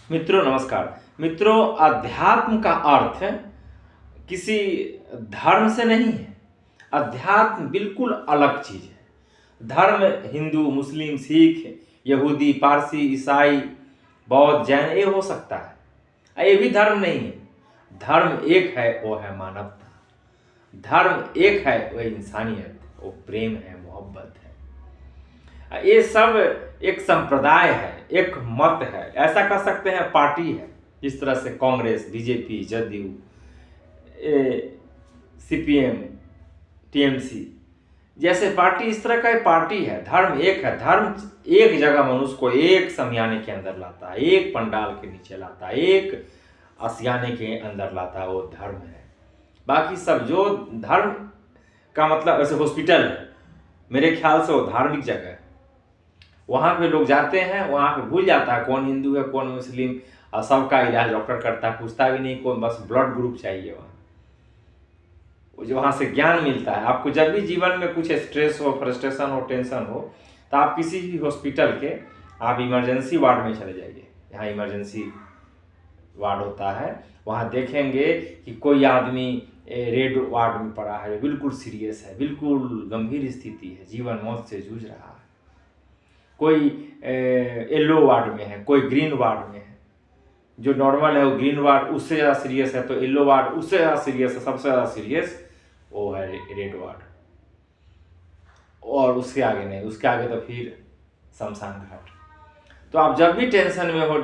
मित्रों नमस्कार। मित्रों, अध्यात्म का अर्थ किसी धर्म से नहीं है। अध्यात्म बिल्कुल अलग चीज है। धर्म हिंदू, मुस्लिम, सिख, यहूदी, पारसी, ईसाई, बौद्ध, जैन ये हो सकता है। ये भी धर्म नहीं है। धर्म एक है, वो है मानवता। धर्म एक है, वो इंसानियत, वो प्रेम है, मोहब्बत है। ये सब एक संप्रदाय है, एक मत है, ऐसा कह सकते हैं पार्टी है। जिस तरह से Congress, BJP, JDU, CPM, TMC जैसे पार्टी, इस तरह का एक पार्टी है। धर्म एक है। धर्म एक जगह मनुष्य को एक समियाने के अंदर लाता है, एक पंडाल के नीचे लाता है, एक आशियाने के अंदर लाता है, वो धर्म है। बाकी सब जो धर्म का मतलब, ऐसे हॉस्पिटल है, मेरे ख्याल से वो धार्मिक जगह है। वहाँ पे लोग जाते हैं, वहाँ पे भूल जाता है कौन हिंदू है कौन मुस्लिम, और सबका इलाज डॉक्टर करता है, पूछता भी नहीं कौन, बस ब्लड ग्रुप चाहिए। वहाँ जो वहाँ से ज्ञान मिलता है। आपको जब भी जीवन में कुछ स्ट्रेस हो, फ्रस्ट्रेशन हो, टेंशन हो, तो आप किसी भी हॉस्पिटल के आप इमरजेंसी वार्ड में चले जाइए। यहाँ इमरजेंसी वार्ड होता है, वहाँ देखेंगे कि कोई आदमी रेड वार्ड में पड़ा है, बिल्कुल सीरियस है, बिल्कुल गंभीर स्थिति है, जीवन मौत से जूझ रहा है। कोई येलो वार्ड में है, कोई ग्रीन वार्ड में है। जो नॉर्मल है वो ग्रीन वार्ड, उससे ज़्यादा सीरियस है तो येलो वार्ड उससे ज़्यादा सीरियस है, सबसे ज़्यादा सीरियस वो है रेड वार्ड। और उसके आगे नहीं, उसके आगे तो फिर शमशान घाट। तो आप जब भी टेंशन में हो,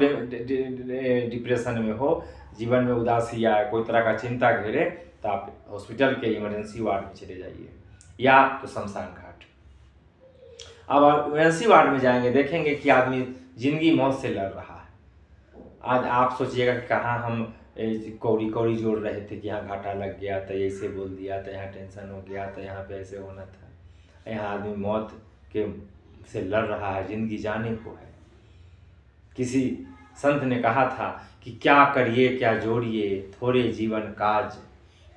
डिप्रेशन में हो, जीवन में उदासी या कोई तरह का चिंता घेरे, तो आप हॉस्पिटल के इमरजेंसी वार्ड में चले जाइए, या तो शमशान घाट। अब आप इमरजेंसी वार्ड में जाएंगे, देखेंगे कि आदमी जिंदगी मौत से लड़ रहा है। आज आप सोचिएगा कि कहाँ हम कौड़ी कौड़ी जोड़ रहे थे कि यहाँ घाटा लग गया, तो ऐसे बोल दिया, तो यहाँ टेंशन हो गया, तो यहाँ पे ऐसे होना था। यहाँ आदमी मौत के से लड़ रहा है, जिंदगी जाने को है। किसी संत ने कहा था कि क्या करिए क्या जोड़िए थोड़े जीवन काज,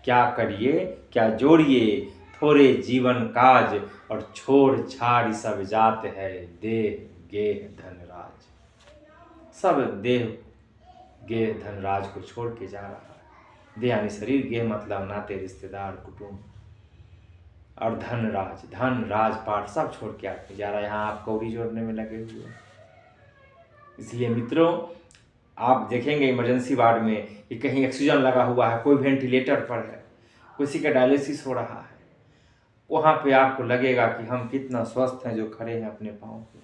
क्या करिए क्या जोड़िए थोड़े जीवन काज, और छोड़ छाड़ सब जात है, देह गेह धनराज। सब देह गेह धनराज को छोड़ के जा रहा है। देह यानी शरीर, गेह मतलब नाते रिश्तेदार कुटुंब, और धनराज, धन राजपाट सब छोड़ के आके जा रहा है। यहाँ आप कौड़ी जोड़ने में लगे हुए हैं। इसलिए मित्रों, आप देखेंगे इमरजेंसी वार्ड में कि कहीं ऑक्सीजन लगा हुआ है, कोई वेंटिलेटर पर है, किसी का डायलिसिस हो रहा है, वहाँ पे आपको लगेगा कि हम कितना स्वस्थ हैं जो खड़े हैं अपने पाँव पे।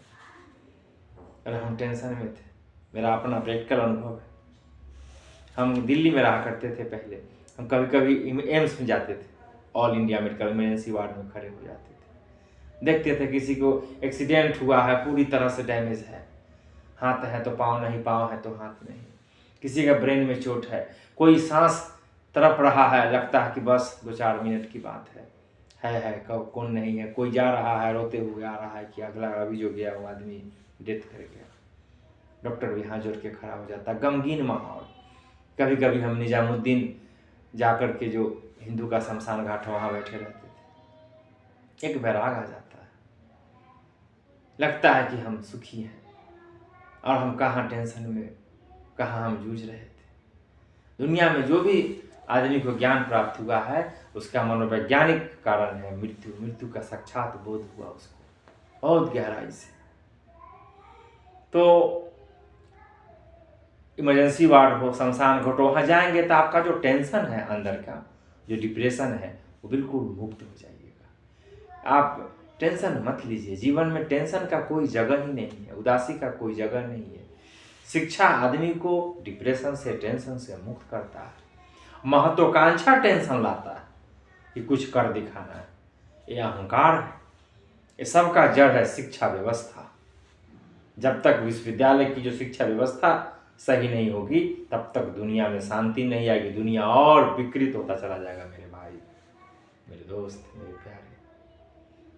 अरे हम टेंशन में थे। मेरा अपना प्रैक्टिकल अनुभव है। हम दिल्ली में रहा करते थे पहले, हम कभी कभी एम्स में जाते थे, all India medical emergency ward में खड़े हो जाते थे। देखते थे किसी को एक्सीडेंट हुआ है, पूरी तरह से डैमेज है, हाथ है तो पाँव नहीं, पाँव है तो हाथ नहीं, किसी का ब्रेन में चोट है, कोई सांस तड़प रहा है, लगता है कि बस 2-4 मिनट की बात है कब कौन नहीं है, कोई जा रहा है रोते हुए आ रहा है कि अगला अभी जो गया वो आदमी डेथ कर गया। डॉक्टर भी हाथ जोड़ के खड़ा हो जाता, गमगीन माहौल। कभी कभी हम निजामुद्दीन जाकर के, जो हिंदू का शमशान घाट है, वहाँ बैठे रहते थे। एक वैराग आ जाता है, लगता है कि हम सुखी हैं, और हम कहाँ टेंशन में, कहाँ हम जूझ रहे थे। दुनिया में जो भी आदमी को ज्ञान प्राप्त हुआ है, उसका मनोवैज्ञानिक कारण है मृत्यु। मृत्यु का साक्षात बोध हुआ उसको बहुत गहराई से। तो इमरजेंसी वार्ड हो, शमशान घाट, वहाँ जाएंगे तो आपका जो टेंशन है अंदर का, जो डिप्रेशन है, वो बिल्कुल मुक्त हो जाइएगा। आप टेंशन मत लीजिए। जीवन में टेंशन का कोई जगह ही नहीं है, उदासी का कोई जगह नहीं है। शिक्षा आदमी को डिप्रेशन से, टेंशन से मुक्त करता है। महत्वाकांक्षा टेंशन लाता है कि कुछ कर दिखाना है, ये अहंकार है। ये सब का जड़ है शिक्षा व्यवस्था। जब तक विश्वविद्यालय की जो शिक्षा व्यवस्था सही नहीं होगी, तब तक दुनिया में शांति नहीं आएगी। दुनिया और विकृत होता चला जाएगा। मेरे भाई, मेरे दोस्त, मेरे प्यारे,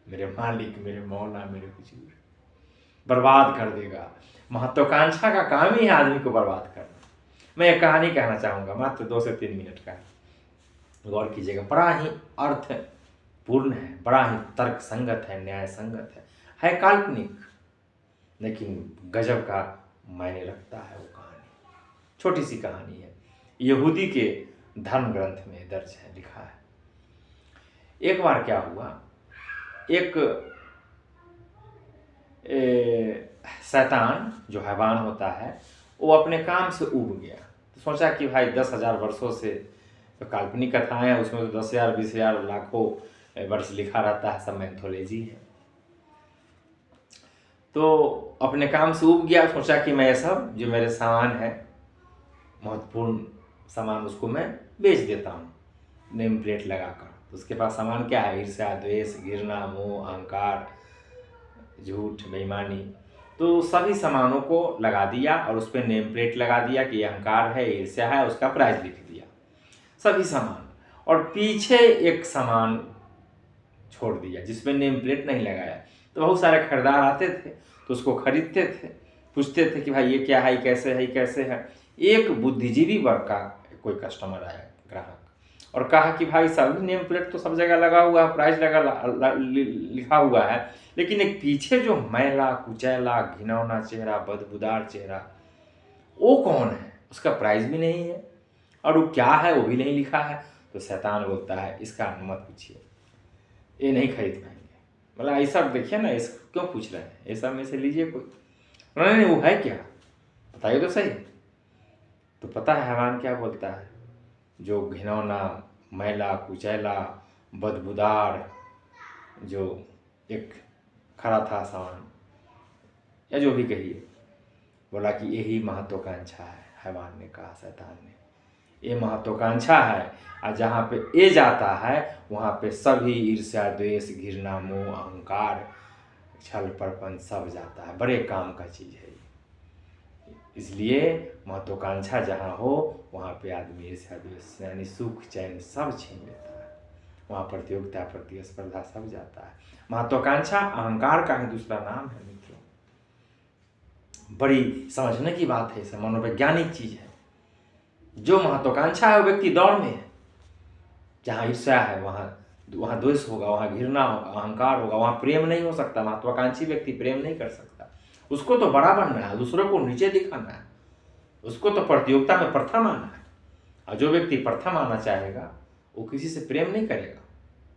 मेरे मालिक, मेरे मौला, मेरे हुजूर, बर्बाद कर देगा। महत्वाकांक्षा का काम ही है आदमी को बर्बाद करना। मैं एक कहानी कहना चाहूँगा, मात्र 2 से 3 मिनट का, गौर कीजिएगा। बड़ा ही अर्थपूर्ण है, बड़ा ही तर्क संगत है, न्याय संगत है काल्पनिक, लेकिन गजब का मायने रखता है वो कहानी। छोटी सी कहानी है, यहूदी के धर्म ग्रंथ में दर्ज है, लिखा है। एक बार क्या हुआ, एक शैतान जो हैवान होता है वो अपने काम से ऊब गया। तो सोचा कि भाई 10,000 वर्षों से तो काल्पनिक कथाएं हैं, उसमें तो 10,000 20,000 लाखों वर्ष लिखा रहता है, सब मैथोलॉजी है। तो अपने काम से ऊब गया, सोचा कि मैं ये सब जो मेरे सामान है, महत्वपूर्ण सामान, उसको मैं बेच देता हूँ नेम प्लेट लगाकर। तो उसके पास सामान क्या है, ईर्ष्या, द्वेष, घृणा, मोह, अहंकार, झूठ, बेईमानी। तो सभी सामानों को लगा दिया और उस पर नेम प्लेट लगा दिया कि अहंकार है, ईर्ष्या है, उसका प्राइस लिख दिया, सभी सामान। और पीछे एक सामान छोड़ दिया जिसमें नेम प्लेट नहीं लगाया। तो बहुत सारे खरीदार आते थे तो उसको खरीदते थे, पूछते थे कि भाई ये क्या है, कैसे है, कैसे है। एक बुद्धिजीवी वर्ग का कोई कस्टमर आया, ग्राहक, और कहा कि भाई सभी नेम प्लेट तो सब जगह लगा हुआ है, प्राइस लिखा हुआ है, लेकिन एक पीछे जो मैला कुचैला घिनौना चेहरा, बदबूदार चेहरा, वो कौन है, उसका प्राइस भी नहीं है और वो क्या है वो भी नहीं लिखा है। तो शैतान बोलता है इसका मत पूछिए, ये नहीं खरीद पाएंगे। मतलब ऐसा देखिए ना, इस क्यों पूछ रहे हैं, ऐसा में से लीजिए कोई। नहीं, वो है क्या, बताइए तो सही। तो पता है हैवान क्या बोलता है, जो घिनौना, मैला कुचैला, बदबूदार, जो एक खरा था सामान, या जो भी कहिए, बोला कि यही महत्वाकांक्षा है। हैवान ने कहा, शैतान ने, ये महत्वाकांक्षा है, और जहाँ पे ये जाता है वहाँ पे सभी ईर्ष्या, द्वेष, घृणा, मोह, अहंकार, छल, प्रपंच सब जाता है। बड़े काम का चीज़ है। इसलिए महत्वाकांक्षा जहाँ हो वहाँ पे आदमी ईर्ष्या, द्वेष, यानी सुख चैन सब छीन लेता है। वहाँ प्रतियोगिता, प्रतिस्पर्धा सब जाता है। महत्वाकांक्षा अहंकार का ही दूसरा नाम है मित्रों। बड़ी समझने की बात है, इसे मनोवैज्ञानिक चीज़ है। जो महत्वाकांक्षा है वो व्यक्ति दौड़ में है। जहाँ ईर्ष्या है वहाँ द्वेष होगा, वहाँ घृणा होगा, अहंकार होगा, वहाँ प्रेम नहीं हो सकता। महत्वाकांक्षी व्यक्ति प्रेम नहीं कर सकता। उसको तो बड़ा बनना है, दूसरों को नीचे दिखाना है, उसको तो प्रतियोगिता में प्रथम आना है। और जो व्यक्ति प्रथम आना चाहेगा वो किसी से प्रेम नहीं करेगा,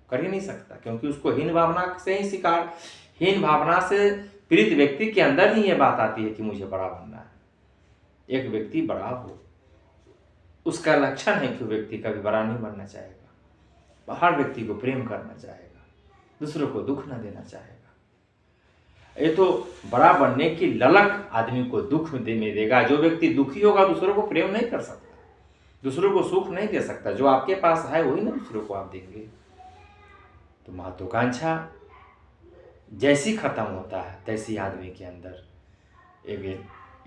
कर ही नहीं सकता, क्योंकि उसको हीन भावना से ही शिकार, हीन भावना से पीड़ित व्यक्ति के अंदर ही ये बात आती है कि मुझे बड़ा बनना है। एक व्यक्ति बड़ा हो, उसका लक्षण है कि व्यक्ति कभी बड़ा नहीं बनना चाहेगा, हर व्यक्ति को प्रेम करना चाहेगा, दूसरों को दुख न देना चाहेगा। ये तो बड़ा बनने की ललक आदमी को दुख में देगा। जो व्यक्ति दुखी होगा दूसरों को प्रेम नहीं कर सकता, दूसरों को सुख नहीं दे सकता। जो आपके पास है वही ना दूसरों को आप देंगे। तो महत्वाकांक्षा जैसी खत्म होता है तैसी आदमी के अंदर एक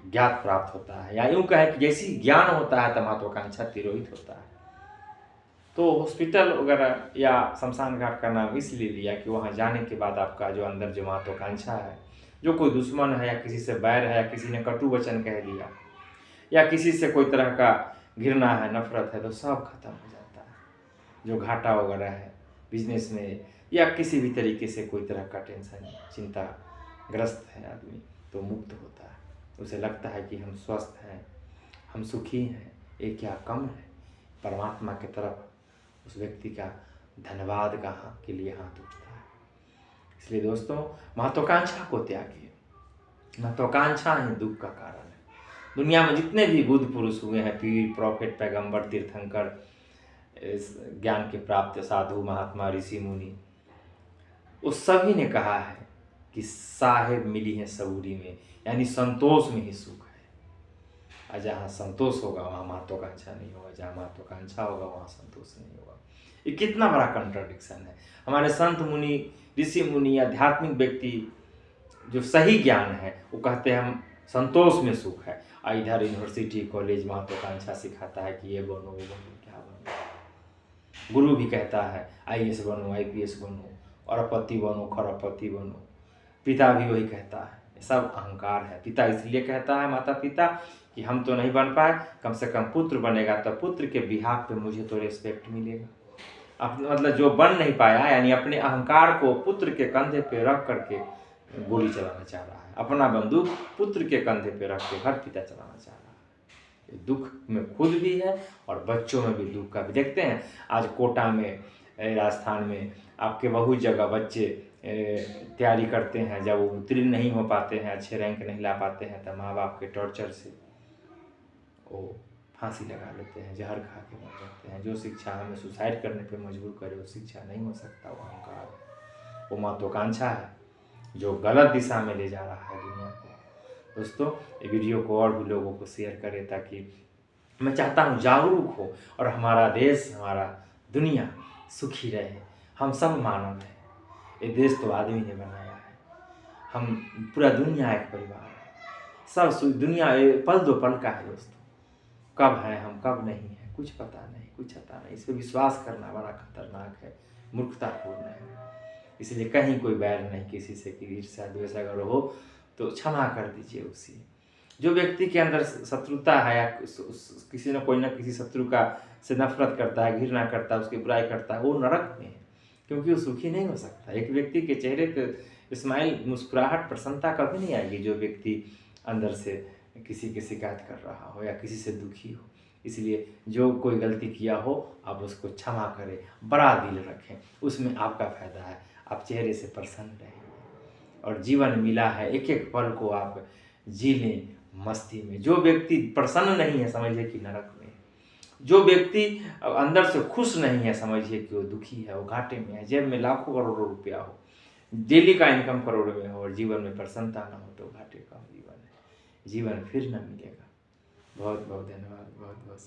ज्ञात प्राप्त होता है, या यूँ कहें कि जैसी ज्ञान होता है तो महत्वाकांक्षा तिरोहित होता है। तो हॉस्पिटल वगैरह या शमशान घाट का नाम इसलिए लिया कि वहाँ जाने के बाद आपका जो अंदर जो महत्वाकांक्षा है, जो कोई दुश्मन है या किसी से बैर है, या किसी ने कटु वचन कह दिया, या किसी से कोई तरह का घृणा है, नफरत है, तो सब खत्म हो जाता है। जो घाटा वगैरह है बिजनेस में या किसी भी तरीके से कोई तरह का टेंशन, चिंता ग्रस्त है आदमी, तो मुक्त होता है। उसे लगता है कि हम स्वस्थ हैं, हम सुखी हैं, ये क्या कम है। परमात्मा की तरफ उस व्यक्ति का धन्यवाद के लिए हाथ उठता है। इसलिए दोस्तों, महत्वाकांक्षा को त्यागिए। महत्वाकांक्षा ही दुख का कारण है। दुनिया में जितने भी बुद्ध पुरुष हुए हैं, पीर, प्रॉफिट, पैगंबर, तीर्थंकर, ज्ञान के प्राप्त साधु, महात्मा, ऋषि, मुनि, उस सभी ने कहा है कि साहेब मिली है सबूरी में, यानी संतोष में ही सुख है। और जहाँ संतोष होगा वहाँ महत्वाकांक्षा नहीं होगा, जहाँ महत्वाकांक्षा होगा वहाँ संतोष नहीं होगा। ये कितना बड़ा कंट्राडिक्शन है। हमारे संत मुनि, ऋषि मुनि, आध्यात्मिक व्यक्ति जो सही ज्ञान है वो कहते हैं हम संतोष में सुख है, और इधर यूनिवर्सिटी, कॉलेज महत्वाकांक्षा सिखाता है कि ये बनो, वो बनो, क्या बनो। गुरु भी कहता है IAS बनो, IPS बनो, अरबपति बनो, खरबपति बनो। पिता भी वही कहता है। सब अहंकार है। पिता इसलिए कहता है, माता पिता, कि हम तो नहीं बन पाए, कम से कम पुत्र बनेगा तो पुत्र के बिहाफ पे मुझे तो रेस्पेक्ट मिलेगा। मतलब जो बन नहीं पाया, यानी अपने अहंकार को पुत्र के कंधे पे रख करके गोली चलाना चाह रहा है। अपना बंदूक पुत्र के कंधे पे रख के हर पिता चलाना चाह रहा है। दुख में खुद भी है और बच्चों में भी दुख का भी। देखते हैं आज कोटा में, राजस्थान में आपके बहुत जगह बच्चे तैयारी करते हैं, जब वो उत्तीर्ण नहीं हो पाते हैं, अच्छे रैंक नहीं ला पाते हैं, तो माँ बाप के टॉर्चर से वो फांसी लगा लेते हैं, जहर खा के मर जाते हैं। जो शिक्षा हमें सुसाइड करने पे मजबूर करे वो शिक्षा नहीं हो सकता, वो अहंकार है, वो महत्वाकांक्षा है जो गलत दिशा में ले जा रहा है दुनिया को। दोस्तों, ये वीडियो को और भी लोगों को शेयर करें, ताकि मैं चाहता हूँ जागरूक हो और हमारा देश, हमारा दुनिया सुखी रहे। हम सब मानव हैं, ये देश तो आदमी ने बनाया है, हम पूरा दुनिया एक परिवार है, सब दुनिया पल दो पल का है दोस्तों। कब है हम, कब नहीं है, कुछ पता नहीं, कुछ आता नहीं। इस पर विश्वास करना बड़ा खतरनाक है, मूर्खतापूर्ण है। इसलिए कहीं कोई बैर नहीं किसी से, कि ईर्ष्या द्वेष अगर हो तो क्षमा कर दीजिए उसी। जो व्यक्ति के अंदर शत्रुता है या किसी न कोई ना किसी शत्रु का से नफरत करता है, घृणा करता है, उसकी बुराई करता है, वो नरक में है, क्योंकि वो सुखी नहीं हो सकता। एक व्यक्ति के चेहरे पे स्माइल, मुस्कुराहट, प्रसन्नता कभी नहीं आएगी जो व्यक्ति अंदर से किसी की शिकायत कर रहा हो या किसी से दुखी हो। इसलिए जो कोई गलती किया हो आप उसको क्षमा करें, बड़ा दिल रखें, उसमें आपका फायदा है। आप चेहरे से प्रसन्न रहें और जीवन मिला है, एक एक पल को आप जी लें मस्ती में। जो व्यक्ति प्रसन्न नहीं है समझिए कि नरक में। जो व्यक्ति अंदर से खुश नहीं है समझिए कि वो दुखी है, वो घाटे में है। जेब में लाखों करोड़ों रुपया हो, डेली का इनकम करोड़ों में हो और जीवन में प्रसन्नता ना हो तो घाटे का जीवन है, जीवन फिर न मिलेगा। बहुत बहुत धन्यवाद, बहुत बहुत।